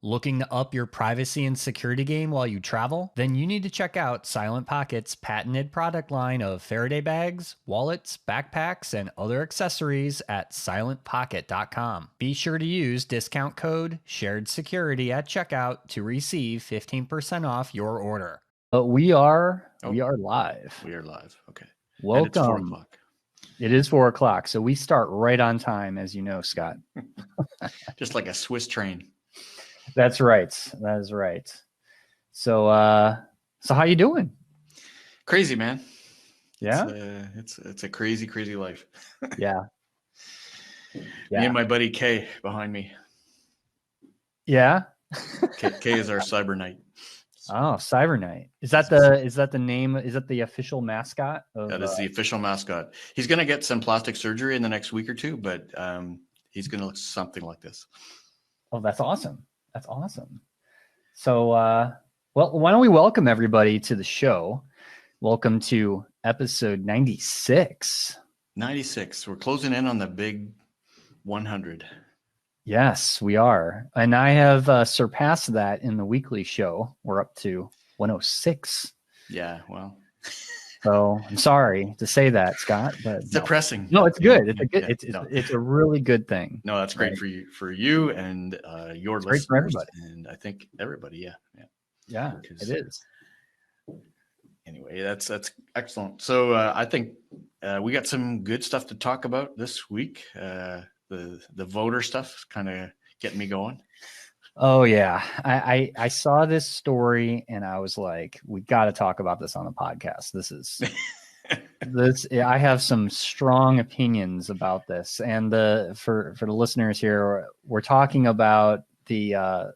Looking to up your privacy and security game while you travel? Then you need to check out Silent Pocket's patented product line of Faraday bags, wallets, backpacks, and other accessories at silentpocket.com. Be sure to use discount code SHAREDSECURITY at checkout to receive 15% off your order. But we are live. We are live. Okay. Welcome. And it's 4 o'clock. It is 4 o'clock, so we start right on time, as you know, Scott. Just like a Swiss train. That's right. That is right. So how you doing? Crazy, man. Yeah. It's a crazy life. Yeah. Me and my buddy Kay behind me. Yeah. Kay is our Cyber Knight. Oh, Cyber Knight. Is that the name? Is that the official mascot? That is the official mascot. He's going to get some plastic surgery in the next week or two, but he's going to look something like this. Oh, that's awesome. That's awesome. So, well, why don't we welcome everybody to the show? Welcome to episode 96. 96. We're closing in on the big 100. Yes, we are. And I have surpassed that in the weekly show. We're up to 106. Yeah, well. So I'm sorry to say that, Scott, but it's depressing. No, it's good. It's a really good thing. No, that's great for you and your listeners. Great for everybody. And I think everybody, yeah, it is. Anyway, that's excellent. So I think we got some good stuff to talk about this week. The voter stuff kind of getting me going. Oh yeah. I saw this story and I was like, we got to talk about this on the podcast. This is I have some strong opinions about this. And for the listeners here, we're talking about the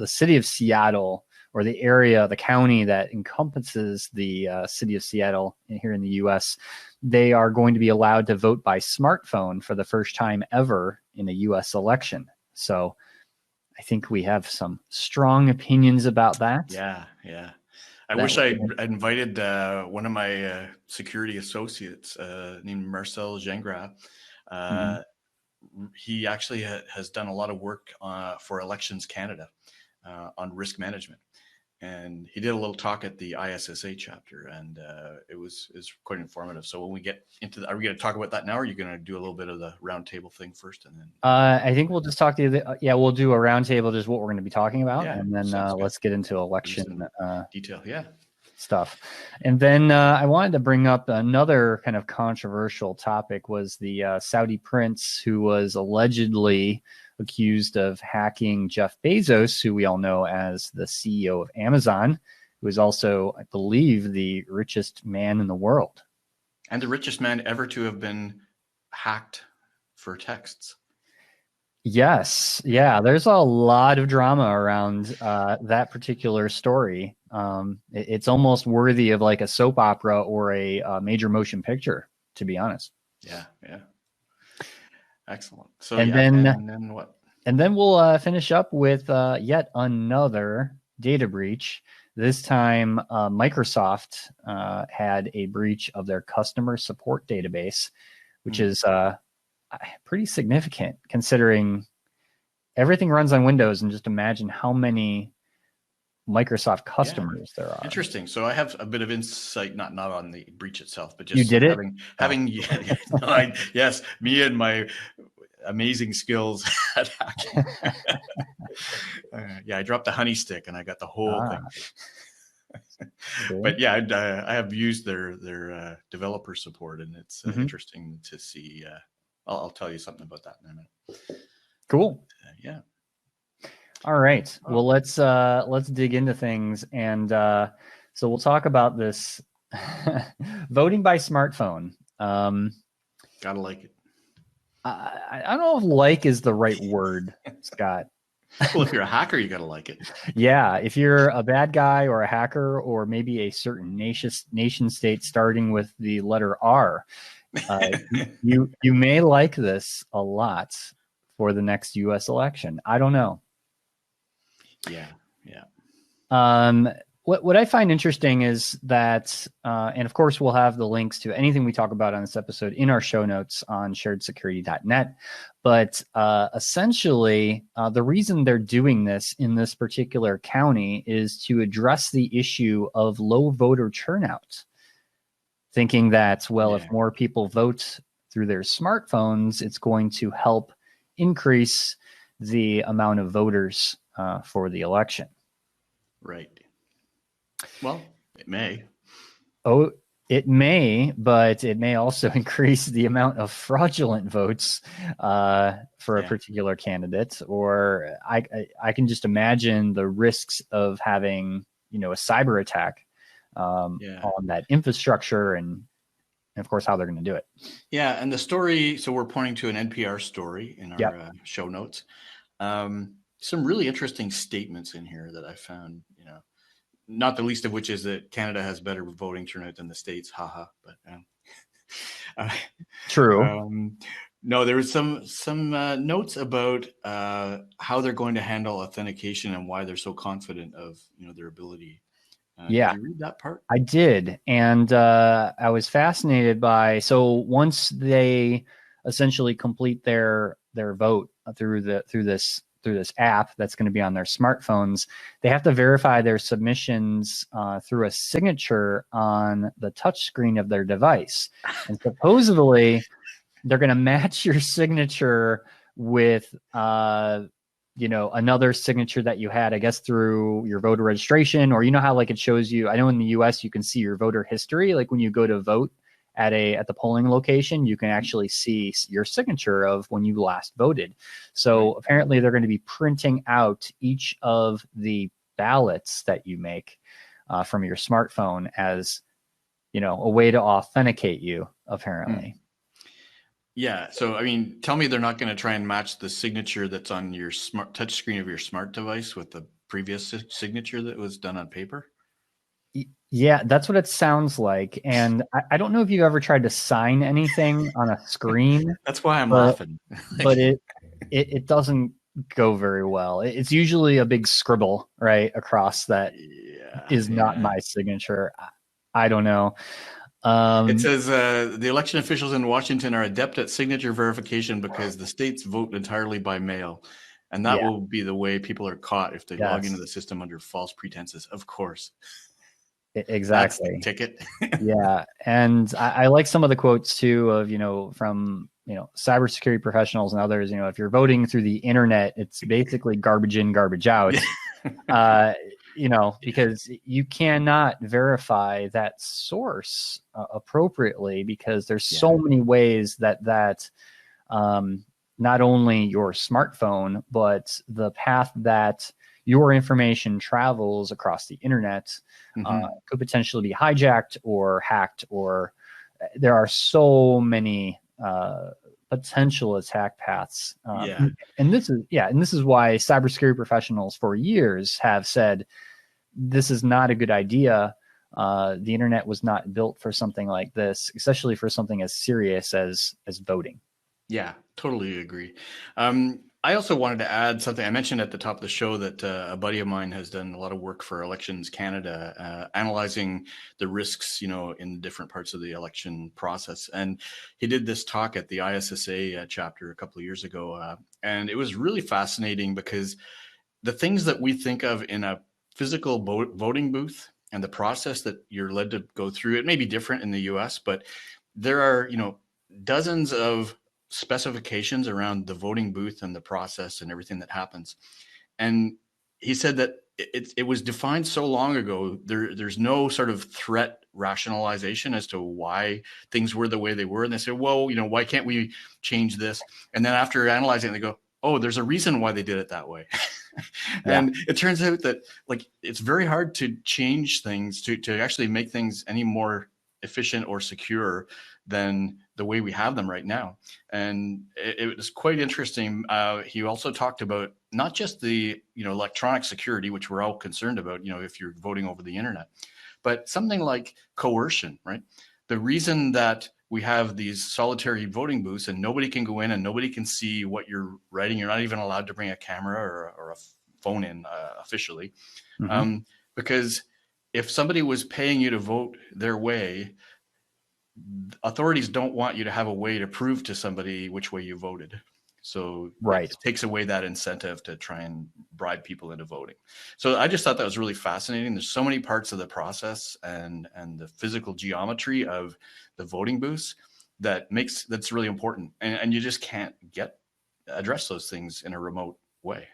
city of Seattle, or the area, the county that encompasses the city of Seattle here in the US. They are going to be allowed to vote by smartphone for the first time ever in a US election. So I think we have some strong opinions about that. Yeah. I wish I invited one of my security associates named Marcel Gingras. He actually has done a lot of work for Elections Canada on risk management. And he did a little talk at the ISSA chapter, and it was quite informative. So when we get into are we going to talk about that now, or are you going to do a little bit of the roundtable thing first, and then? I think we'll just talk to you. We'll do a roundtable, just what we're going to be talking about, and then let's get into election detail. Stuff. And then I wanted to bring up another kind of controversial topic, was the Saudi prince who was allegedly accused of hacking Jeff Bezos, who we all know as the CEO of Amazon, who is also, I believe, the richest man in the world. And the richest man ever to have been hacked for texts. Yes. Yeah. There's a lot of drama around that particular story. It's almost worthy of like a soap opera or a major motion picture, to be honest. Yeah. Excellent. So and then what? And then we'll finish up with yet another data breach. This time, Microsoft had a breach of their customer support database, which is pretty significant considering everything runs on Windows, and just imagine how many Microsoft customers there are. Interesting. So I have a bit of insight, not on the breach itself, but just you did having yes, me and my amazing skills at hacking. I dropped the honey stick and I got the whole thing. Cool. But I have used their developer support, and it's interesting to see. I'll tell you something about that in a minute. Cool. Yeah. All right. Well, let's dig into things, and so we'll talk about this voting by smartphone. Gotta like it. I don't know if "like" is the right word, Scott. Well, if you're a hacker, you gotta like it. Yeah, if you're a bad guy or a hacker, or maybe a certain nation state starting with the letter R, you may like this a lot for the next U.S. election. I don't know. Yeah. what I find interesting is that, and of course, we'll have the links to anything we talk about on this episode in our show notes on sharedsecurity.net. But essentially, the reason they're doing this in this particular county is to address the issue of low voter turnout, thinking that, well, if more people vote through their smartphones, it's going to help increase the amount of voters for the election. Right. Well, it may. Oh, it may, but it may also increase the amount of fraudulent votes for a particular candidate. Or I can just imagine the risks of having, a cyber attack on that infrastructure, and of course how they're going to do it. Yeah, and the story. So we're pointing to an NPR story in our show notes. Some really interesting statements in here that I found. Not the least of which is that Canada has better voting turnout than the States. Haha. But true. No, there was some notes about how they're going to handle authentication and why they're so confident of their ability. Did you read that part? I did, and I was fascinated by. So once they essentially complete their vote through this app that's going to be on their smartphones, they have to verify their submissions through a signature on the touchscreen of their device. And supposedly they're going to match your signature with, another signature that you had, I guess, through your voter registration, or how like it shows you, I know in the US you can see your voter history. Like when you go to vote at the polling location, you can actually see your signature of when you last voted. So apparently they're going to be printing out each of the ballots that you make from your smartphone as, a way to authenticate you, apparently. Yeah. So, tell me they're not going to try and match the signature that's on your smart touchscreen of your smart device with the previous signature that was done on paper? Yeah, that's what it sounds like. And I don't know if you've ever tried to sign anything on a screen. That's why I'm laughing. But it doesn't go very well. It's usually a big scribble right across that is not my signature. I don't know. It says the election officials in Washington are adept at signature verification because the states vote entirely by mail. And that will be the way people are caught if they log into the system under false pretenses. Of course. Exactly. That's the ticket. Yeah. And I like some of the quotes too of, from, cybersecurity professionals and others, if you're voting through the internet, it's basically garbage in, garbage out, because you cannot verify that source appropriately, because there's so many ways that not only your smartphone, but the path that your information travels across the internet could potentially be hijacked or hacked, or there are so many potential attack paths. And this is why cybersecurity professionals for years have said this is not a good idea. The internet was not built for something like this, especially for something as serious as voting. Yeah, totally agree. I also wanted to add something. I mentioned at the top of the show that a buddy of mine has done a lot of work for Elections Canada, analyzing the risks, in different parts of the election process. And he did this talk at the ISSA chapter a couple of years ago. And it was really fascinating because the things that we think of in a physical voting booth and the process that you're led to go through, it may be different in the US, but there are, dozens of specifications around the voting booth and the process and everything that happens. And he said that it was defined so long ago, there's no sort of threat rationalization as to why things were the way they were. And they say, well, why can't we change this? And then after analyzing it, they go, oh, there's a reason why they did it that way. And it turns out that it's very hard to change things to actually make things any more efficient or secure than the way we have them right now. And it was quite interesting. He also talked about not just the electronic security, which we're all concerned about, if you're voting over the internet, but something like coercion, right? The reason that we have these solitary voting booths and nobody can go in and nobody can see what you're writing. You're not even allowed to bring a camera or a phone in officially, because if somebody was paying you to vote their way, authorities don't want you to have a way to prove to somebody which way you voted. So Right. it takes away that incentive to try and bribe people into voting. So I just thought that was really fascinating. There's so many parts of the process and the physical geometry of the voting booths that's really important. And you just can't address those things in a remote way.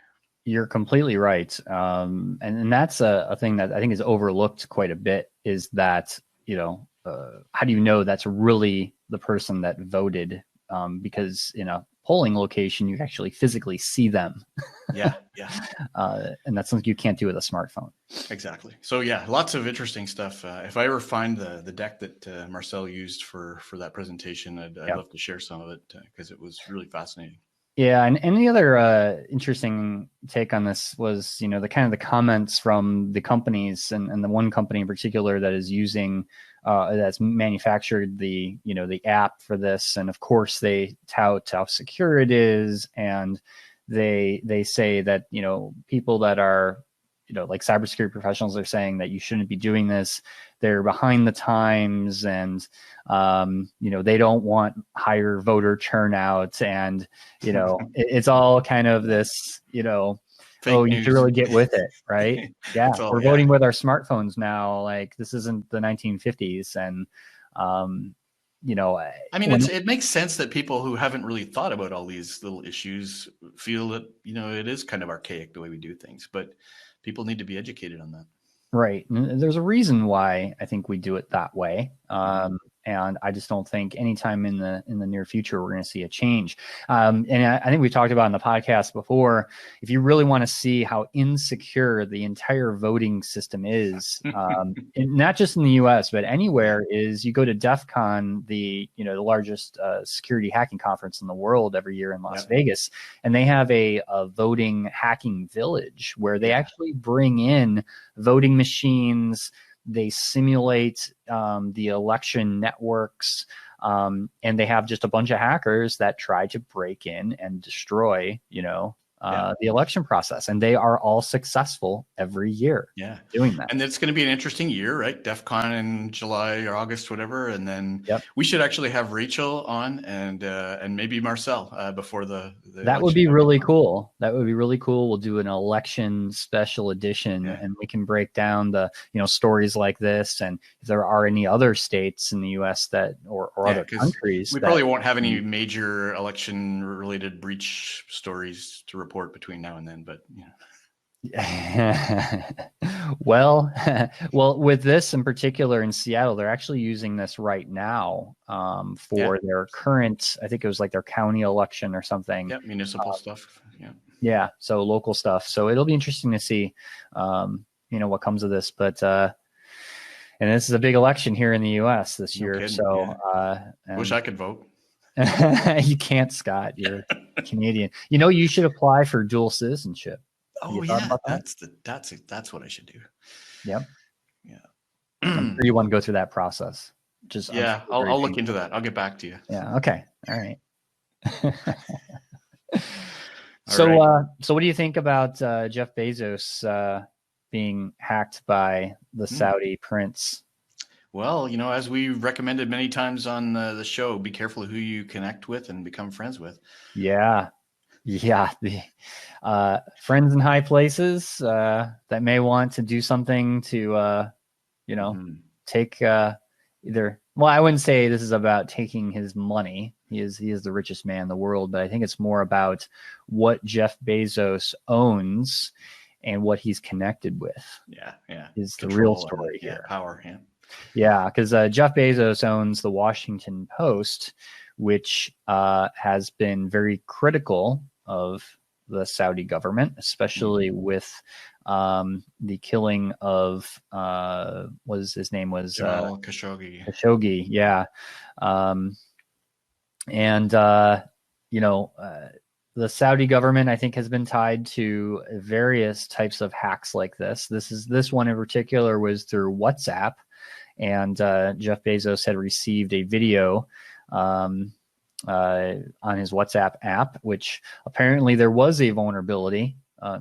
You're completely right. And that's a thing that I think is overlooked quite a bit, is that, how do you know that's really the person that voted? Because in a polling location, you actually physically see them. Yeah. And that's something you can't do with a smartphone. Exactly. So yeah, lots of interesting stuff. If I ever find the deck that Marcel used for that presentation, I'd love to share some of it because it was really fascinating. Yeah, and the other interesting take on this was, the kind of the comments from the companies, and the one company in particular that is using that's manufactured the app for this, and of course they tout how secure it is, and they say that people that are like cybersecurity professionals are saying that you shouldn't be doing this. They're behind the times, and they don't want higher voter turnout, and it's all kind of this Fake you news. should really get with it, right? Yeah, we're voting with our smartphones now. Like, this isn't the 1950s, and I mean, it makes sense that people who haven't really thought about all these little issues feel that it is kind of archaic the way we do things, but people need to be educated on that. Right. And there's a reason why I think we do it that way. And I just don't think anytime in the near future we're going to see a change. And I think we talked about in the podcast before, if you really want to see how insecure the entire voting system is, not just in the US, but anywhere, is you go to DEF CON, the largest security hacking conference in the world every year in Las Vegas. And they have a voting hacking village where they actually bring in voting machines. They simulate the election networks, and they have just a bunch of hackers that try to break in and destroy, the election process, and they are all successful every year. Doing that. And it's going to be an interesting year, right? DEF CON in July or August, whatever. And then we should actually have Rachel on and maybe Marcel before the that would be really cool. That would be really cool. We'll do an election special edition, and we can break down the stories like this, and if there are any other states in the US that or other countries. We probably won't have any major election related breach stories to report between now and then, but well, with this in particular in Seattle, they're actually using this right now for their current, I think it was like their county election or something. Municipal stuff. So local stuff. So it'll be interesting to see, what comes of this. But and this is a big election here in the U.S. this year. Kidding, so wish I could vote. You can't, Scott. You're Canadian. You should apply for dual citizenship. Oh yeah, that's what I should do. Yep. Yeah. I'm sure you want to go through that process. I'll look into that. I'll get back to you. Yeah. Okay. All right. So what do you think about Jeff Bezos being hacked by the Saudi prince? Well, as we recommended many times on the show, be careful who you connect with and become friends with. Yeah. The friends in high places that may want to do something to, take either. Well, I wouldn't say this is about taking his money. He is the richest man in the world, but I think it's more about what Jeff Bezos owns and what he's connected with. Yeah. Is the real story here. Power. Yeah, because Jeff Bezos owns the Washington Post, which has been very critical of the Saudi government, especially with the killing of his name was Jamal Khashoggi. Khashoggi, yeah. The Saudi government, I think, has been tied to various types of hacks like this. This one in particular was through WhatsApp, and Jeff Bezos had received a video on his WhatsApp app, which apparently there was a vulnerability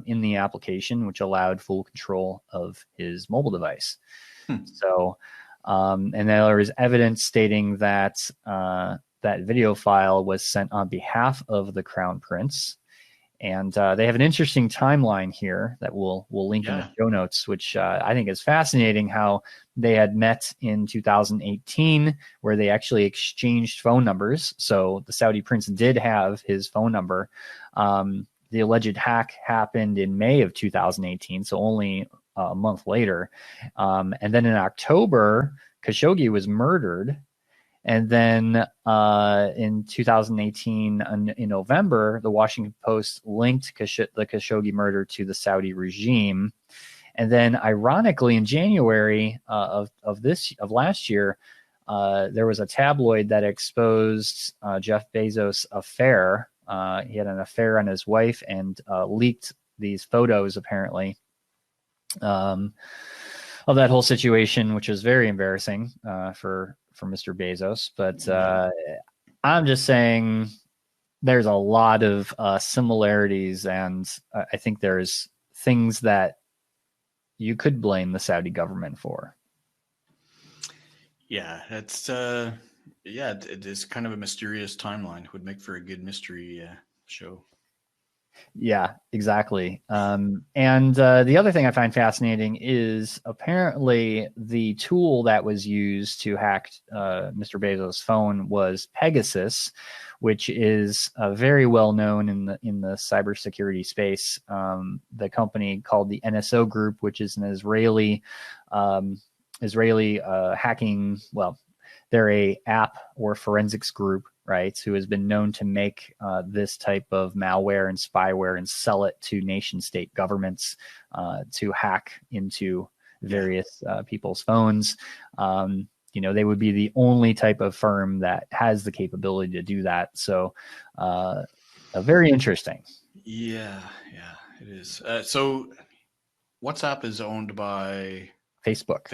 in the application, which allowed full control of his mobile device. So, and there was evidence stating that that video file was sent on behalf of the Crown Prince. And they have an interesting timeline here that we'll link in the show notes, which I think is fascinating, how they had met in 2018, where they actually exchanged phone numbers. So the Saudi prince did have his phone number. The alleged hack happened in May of 2018, so only a month later. And then in October, Khashoggi was murdered. And then in 2018, in November, the Washington Post linked the Khashoggi murder to the Saudi regime. And then, ironically, in January of last year, there was a tabloid that exposed Jeff Bezos' affair. He had an affair on his wife and leaked these photos, apparently, of that whole situation, which was very embarrassing for Mr. Bezos. But I'm just saying there's a lot of similarities, and I think there's things that you could blame the Saudi government for. Yeah, it's it is kind of a mysterious timeline. It would make for a good mystery show. Yeah, exactly. And the other thing I find fascinating is apparently the tool that was used to hack Mr. Bezos' phone was Pegasus, which is very well known in the cybersecurity space. The company called the NSO Group, which is an Israeli hacking. Well, they're a app or forensics group, right, who has been known to make this type of malware and spyware and sell it to nation state governments to hack into various people's phones. They would be the only type of firm that has the capability to do that. So very interesting. Yeah, it is. So WhatsApp is owned by Facebook.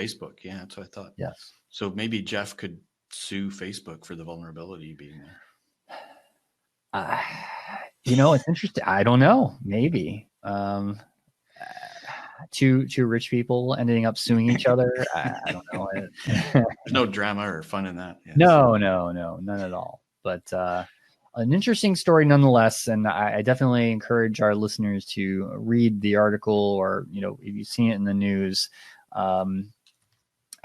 Yeah, that's what I thought. Yes. So maybe Jeff could sue Facebook for the vulnerability being there. It's interesting. I don't know. Maybe two rich people ending up suing each other. I don't know. There's no drama or fun in that. Yes. No, none at all. But an interesting story nonetheless. And I definitely encourage our listeners to read the article, or if you've seen it in the news.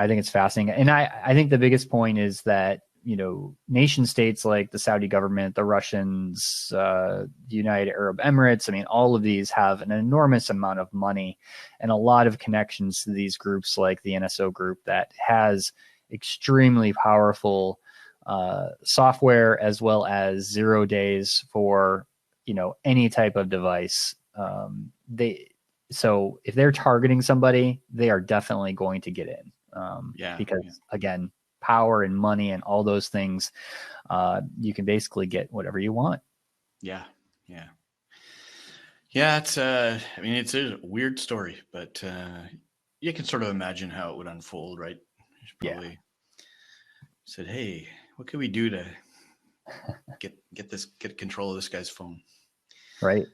I think it's fascinating. And I think the biggest point is that, nation states like the Saudi government, the Russians, the United Arab Emirates, all of these have an enormous amount of money and a lot of connections to these groups like the NSO Group that has extremely powerful software, as well as 0 days for, any type of device. So if they're targeting somebody, they are definitely going to get in. Because again, power and money and all those things, you can basically get whatever you want. Yeah. It's it's a weird story, but you can sort of imagine how it would unfold, right? You probably said, hey, what can we do to get control of this guy's phone? Right.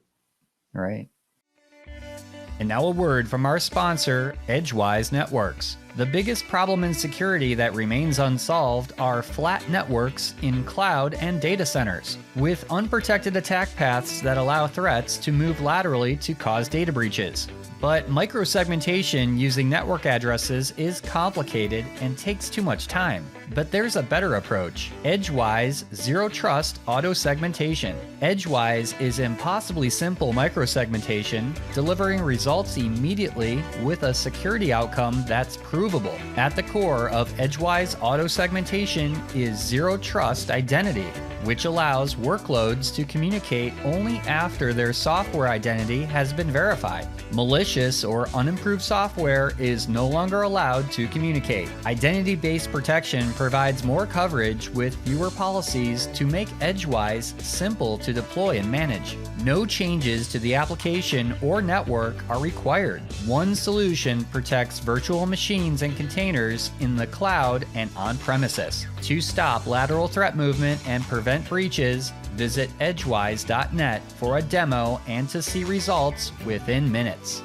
And now a word from our sponsor, Edgewise Networks. The biggest problem in security that remains unsolved are flat networks in cloud and data centers, with unprotected attack paths that allow threats to move laterally to cause data breaches. But microsegmentation using network addresses is complicated and takes too much time. But there's a better approach: Edgewise Zero Trust Auto Segmentation. Edgewise is impossibly simple microsegmentation, delivering results immediately with a security outcome that's provable. At the core of Edgewise Auto Segmentation is Zero Trust Identity, which allows workloads to communicate only after their software identity has been verified. Malicious or unimproved software is no longer allowed to communicate. Identity-based protection provides more coverage with fewer policies to make Edgewise simple to deploy and manage. No changes to the application or network are required. One solution protects virtual machines and containers in the cloud and on premises. To stop lateral threat movement and prevent breaches, Visit edgewise.net for a demo and to see results within minutes.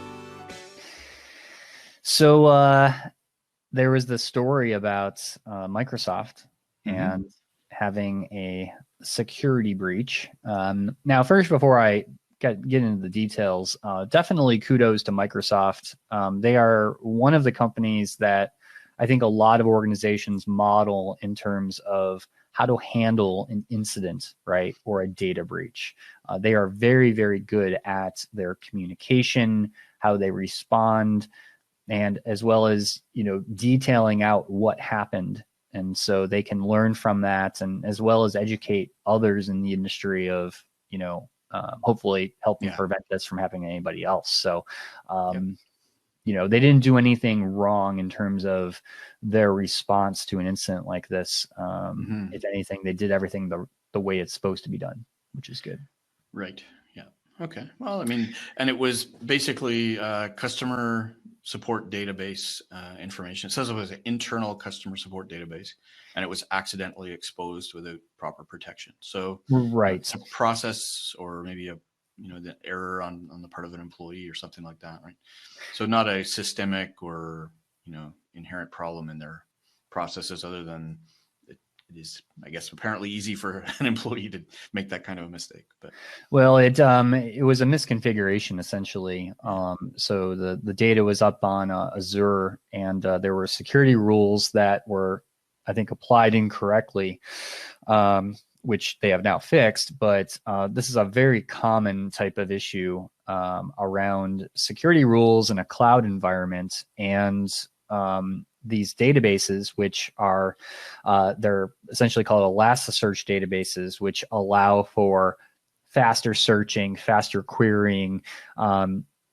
So there was this story about Microsoft and having a security breach. Now, first, before I get into the details, definitely kudos to Microsoft. They are one of the companies that I think a lot of organizations model in terms of how to handle an incident, right, or a data breach. They are very, very good at their communication, how they respond, and as well as, detailing out what happened. And so they can learn from that, and as well as educate others in the industry of, hopefully helping prevent this from happening to anybody else. So, they didn't do anything wrong in terms of their response to an incident like this. If anything, they did everything the way it's supposed to be done, which is good. Right. Yeah. Okay. Well, I mean, and it was basically customer support database information. It says it was an internal customer support database, and it was accidentally exposed without proper protection. So, right, it's a process, or maybe the error on the part of an employee or something like that, right? So not a systemic or inherent problem in their processes, other than it is, I guess, apparently easy for an employee to make that kind of a mistake. But well, it was a misconfiguration essentially. So the data was up on Azure, and there were security rules that were, I think, applied incorrectly, which they have now fixed. But this is a very common type of issue around security rules in a cloud environment. And these databases, which are, they're essentially called Elasticsearch databases, which allow for faster searching, faster querying.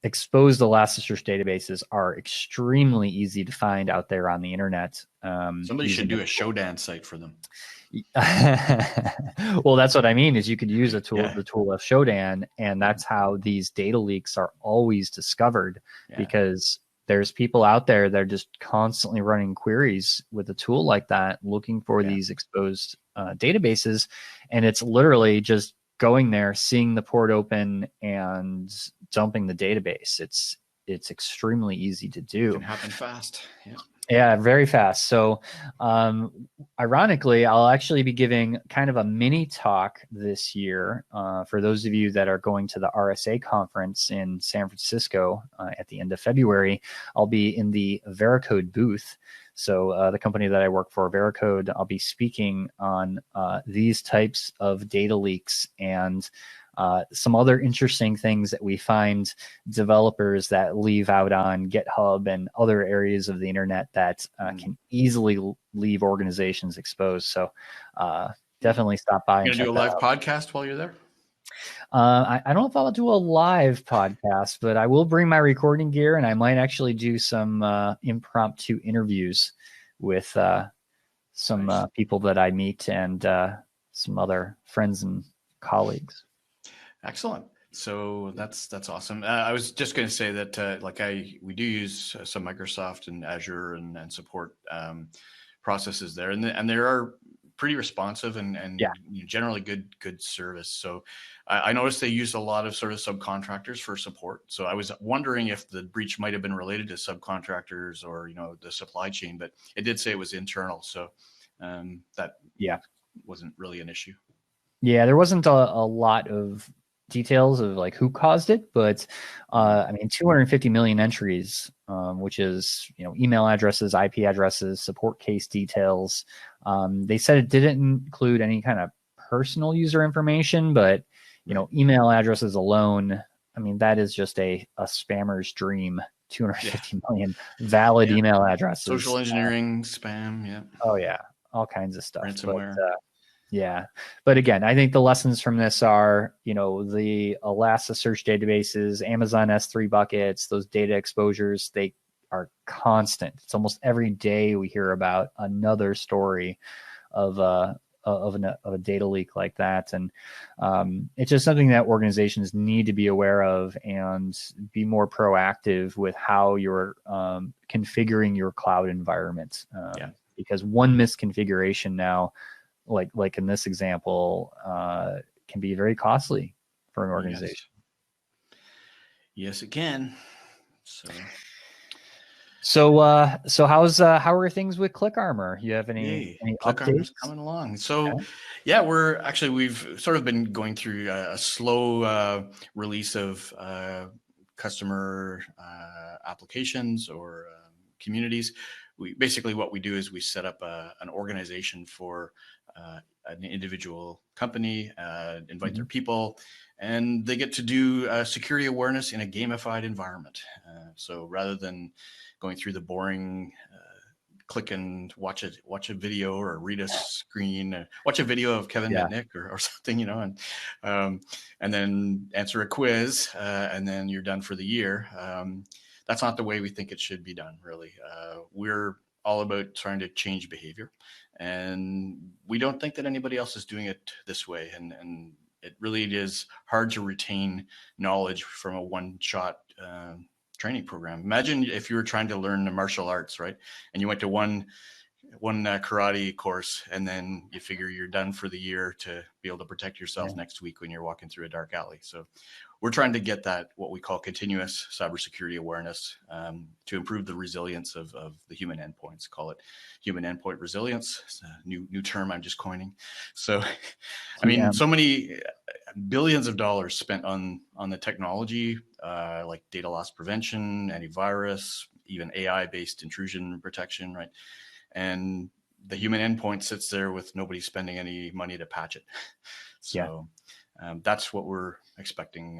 Exposed Elasticsearch databases are extremely easy to find out there on the internet. Somebody should do a Shodan site for them. Well, that's what I mean, is you could use the tool of Shodan, and that's how these data leaks are always discovered, because there's people out there that are just constantly running queries with a tool like that, looking for these exposed databases. And it's literally just going there, seeing the port open, and dumping the database. It's extremely easy to do. It can happen fast. Yeah, very fast. So ironically, I'll actually be giving kind of a mini talk this year for those of you that are going to the RSA conference in San Francisco at the end of February. I'll be in the Veracode booth. So the company that I work for, Veracode, I'll be speaking on these types of data leaks and some other interesting things that we find developers that leave out on GitHub and other areas of the internet that can easily leave organizations exposed. So definitely stop by. You're going to do a live podcast while you're there? I don't know if I'll do a live podcast, but I will bring my recording gear, and I might actually do some impromptu interviews with some people that I meet, and some other friends and colleagues. Excellent. So that's awesome. I was just going to say that we do use some Microsoft and Azure and support processes there, and they are pretty responsive and generally good service. So I noticed they used a lot of sort of subcontractors for support. So I was wondering if the breach might have been related to subcontractors or the supply chain, but it did say it was internal. So that wasn't really an issue. Yeah, there wasn't a lot of details of like who caused it, but I mean, 250 million entries, which is email addresses, IP addresses, support case details. They said it didn't include any kind of personal user information, but email addresses alone, I mean, that is just a spammer's dream. 250 million valid email addresses, social engineering, spam, oh yeah, all kinds of stuff. Ransomware. But again, I think the lessons from this are, the Elasticsearch databases, Amazon S3 buckets, those data exposures, they are constant. It's almost every day we hear about another story of a data leak like that. And it's just something that organizations need to be aware of and be more proactive with how you're configuring your cloud environment. Because one misconfiguration now, like in this example, can be very costly for an organization. Yes, it can. So how are things with ClickArmor? You have any ClickArmor's updates? coming along. So yeah, we've sort of been going through a slow release of customer applications or communities. What we do is we set up an organization for an individual company, invite their people, and they get to do security awareness in a gamified environment. So rather than going through the boring click and watch a video or read a screen, watch a video of Kevin Mitnick or something, and then answer a quiz, and then you're done for the year. That's not the way we think it should be done, really. We're all about trying to change behavior, and we don't think that anybody else is doing it this way. And it really is hard to retain knowledge from a one-shot training program. Imagine if you were trying to learn the martial arts, right? And you went to one karate course, and then you figure you're done for the year to be able to protect yourself next week when you're walking through a dark alley. So we're trying to get that, what we call continuous cybersecurity awareness, to improve the resilience of the human endpoints. Call it human endpoint resilience. It's a new term I'm just coining. So, I mean, so many billions of dollars spent on the technology, like data loss prevention, antivirus, even AI-based intrusion protection, right? And the human endpoint sits there with nobody spending any money to patch it. So that's what we're expecting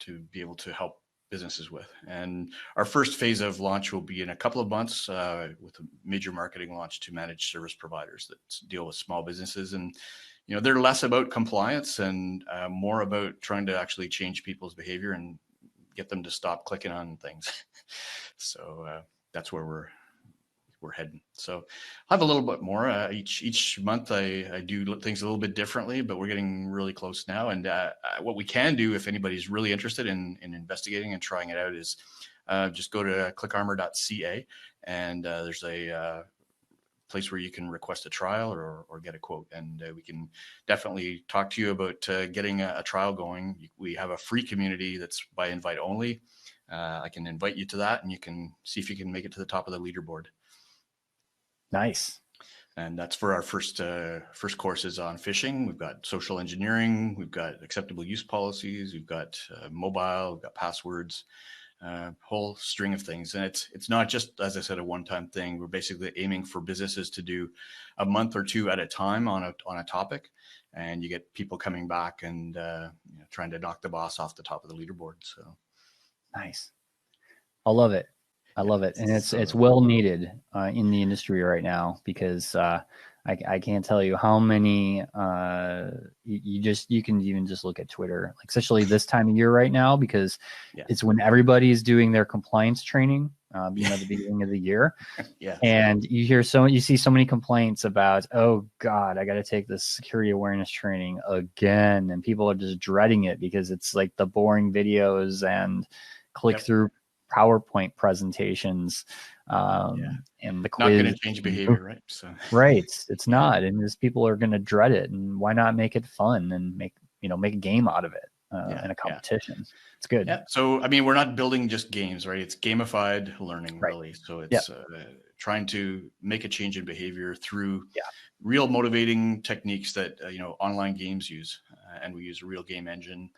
to be able to help businesses with. And our first phase of launch will be in a couple of months with a major marketing launch to managed service providers that deal with small businesses. And they're less about compliance and more about trying to actually change people's behavior and get them to stop clicking on things. So that's where we're heading. So I have a little bit more each month. I do things a little bit differently, but we're getting really close now. And what we can do, if anybody's really interested in investigating and trying it out, is just go to clickarmor.ca, and there's a place where you can request a trial or get a quote, and we can definitely talk to you about getting a trial going. We have a free community that's by invite only. I can invite you to that, and you can see if you can make it to the top of the leaderboard. Nice. And that's for our first courses on phishing. We've got social engineering, we've got acceptable use policies, we've got mobile, we've got passwords, whole string of things. And it's not just, as I said, a one-time thing. We're basically aiming for businesses to do a month or two at a time on a topic, and you get people coming back and trying to knock the boss off the top of the leaderboard. So nice. I love it. I love it. And it's well needed in the industry right now, because I can't tell you how many you can even just look at Twitter, like especially this time of year right now, because it's when everybody is doing their compliance training, at the beginning of the year. And you see so many complaints about, oh God, I got to take this security awareness training again. And people are just dreading it because it's like the boring videos and click through PowerPoint presentations, and the quiz. Not going to change behavior, right? So right, it's not, and just people are going to dread it. And why not make it fun and make a game out of it in a competition? It's good. Yeah. So I mean, we're not building just games, right? It's gamified learning, really. So it's trying to make a change in behavior through real motivating techniques that online games use, and we use a real game engine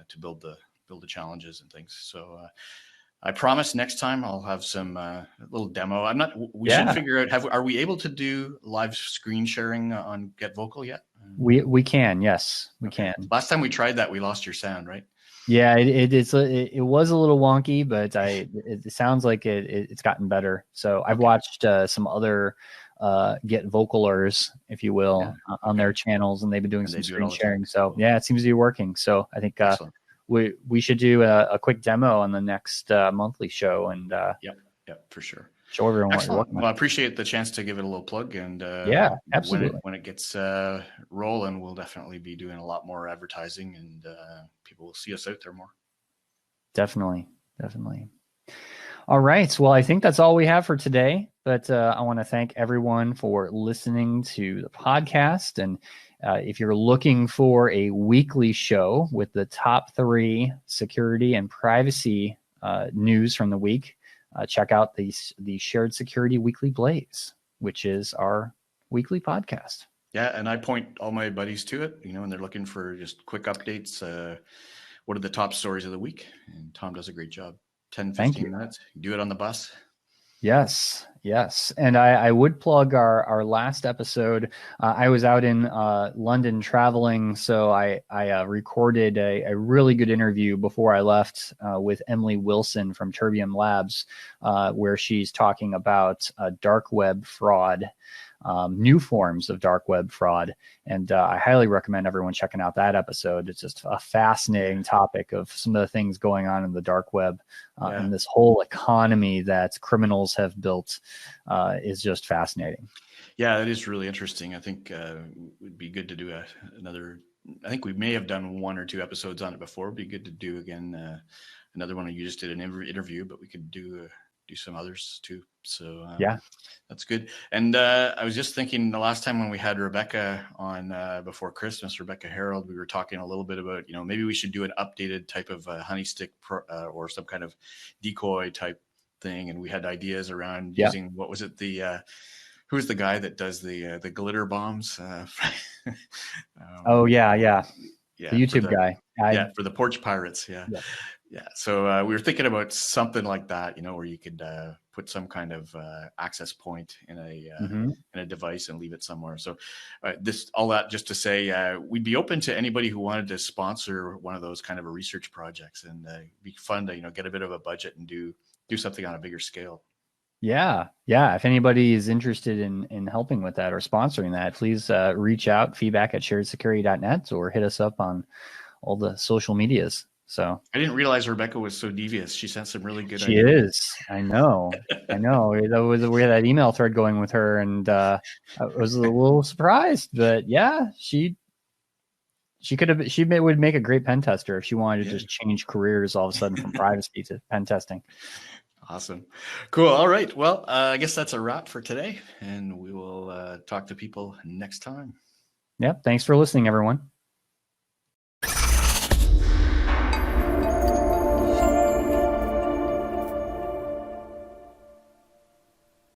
to build the challenges and things. So. I promise next time I'll have some little demo. We should figure out, are we able to do live screen sharing on Get Vocal yet? We can, yes, we can. Last time we tried that, we lost your sound, right? Yeah, it was a little wonky, but it sounds like it's gotten better. So I've watched some other Get Vocalers, if you will, on their channels, and they've been doing some screen sharing. So it seems to be working. So I think we should do a quick demo on the next monthly show, and for sure. Show everyone what you're working on. Well, I appreciate the chance to give it a little plug, and absolutely. When it gets rolling, we'll definitely be doing a lot more advertising, and people will see us out there more. Definitely. All right. Well, I think that's all we have for today. But I want to thank everyone for listening to the podcast. And if you're looking for a weekly show with the top 3 security and privacy news from the week, check out the Shared Security Weekly Blaze, which is our weekly podcast. Yeah, and I point all my buddies to it, and they're looking for just quick updates. What are the top stories of the week? And Tom does a great job. 10, 15 minutes. Do it on the bus. Yes. And I would plug our last episode. I was out in London traveling, so I recorded a really good interview before I left with Emily Wilson from Terbium Labs, where she's talking about dark web fraud. New forms of dark web fraud. And I highly recommend everyone checking out that episode. It's just a fascinating topic of some of the things going on in the dark web and this whole economy that criminals have built is just fascinating. Yeah, it is really interesting. I think it would be good to do another. I think we may have done 1 or 2 episodes on it before. It'd be good to do again another one. You just did an interview, but we could do some others too. So yeah, that's good. And I was just thinking the last time when we had Rebecca on before Christmas, Rebecca Harold, we were talking a little bit about, maybe we should do an updated type of honey stick or some kind of decoy type thing. And we had ideas around using, what was it? Who's the guy that does the glitter bombs? The YouTube guy. For the porch pirates. Yeah. So we were thinking about something like that, where you could put some kind of access point in a device and leave it somewhere. So all that just to say, we'd be open to anybody who wanted to sponsor one of those kind of a research projects, and it'd be fun to get a bit of a budget and do something on a bigger scale. Yeah. If anybody is interested in helping with that or sponsoring that, please reach out, feedback@sharedsecurity.net, or hit us up on all the social medias. So I didn't realize Rebecca was so devious. She sent some really good ideas. She is. I know. We had that email thread going with her, and I was a little surprised. But yeah, she would make a great pen tester if she wanted to just change careers all of a sudden from privacy to pen testing. Awesome. Cool. All right. Well, I guess that's a wrap for today, and we will talk to people next time. Yep. Thanks for listening, everyone.